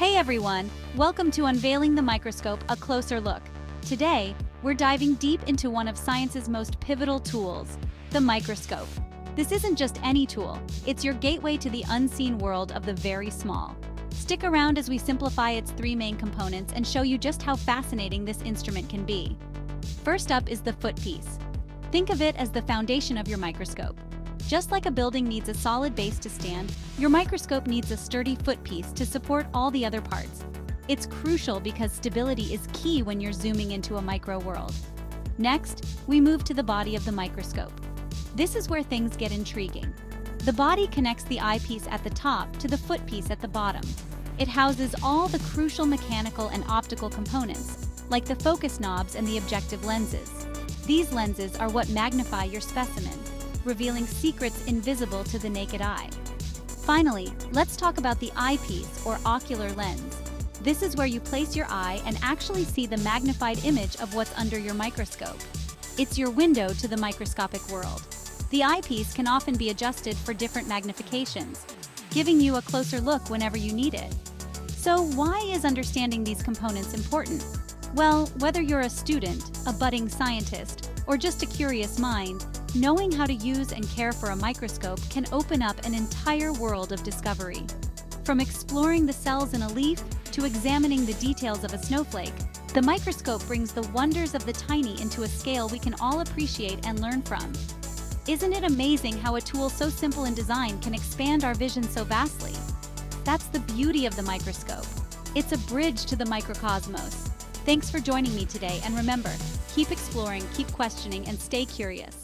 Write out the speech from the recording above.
Hey everyone, welcome to Unveiling the Microscope, a closer look. Today, we're diving deep into one of science's most pivotal tools, the microscope. This isn't just any tool, it's your gateway to the unseen world of the very small. Stick around as we simplify its three main components and show you just how fascinating this instrument can be. First up is the footpiece. Think of it as the foundation of your microscope. Just like a building needs a solid base to stand, your microscope needs a sturdy footpiece to support all the other parts. It's crucial because stability is key when you're zooming into a micro world. Next, we move to the body of the microscope. This is where things get intriguing. The body connects the eyepiece at the top to the footpiece at the bottom. It houses all the crucial mechanical and optical components, like the focus knobs and the objective lenses. These lenses are what magnify your specimen, revealing secrets invisible to the naked eye. Finally, let's talk about the eyepiece or ocular lens. This is where you place your eye and actually see the magnified image of what's under your microscope. It's your window to the microscopic world. The eyepiece can often be adjusted for different magnifications, giving you a closer look whenever you need it. So why is understanding these components important? Well, whether you're a student, a budding scientist, or just a curious mind, knowing how to use and care for a microscope can open up an entire world of discovery. From exploring the cells in a leaf to examining the details of a snowflake, the microscope brings the wonders of the tiny into a scale we can all appreciate and learn from. Isn't it amazing how a tool so simple in design can expand our vision so vastly? That's the beauty of the microscope. It's a bridge to the microcosmos. Thanks for joining me today, and remember, keep exploring, keep questioning, and stay curious.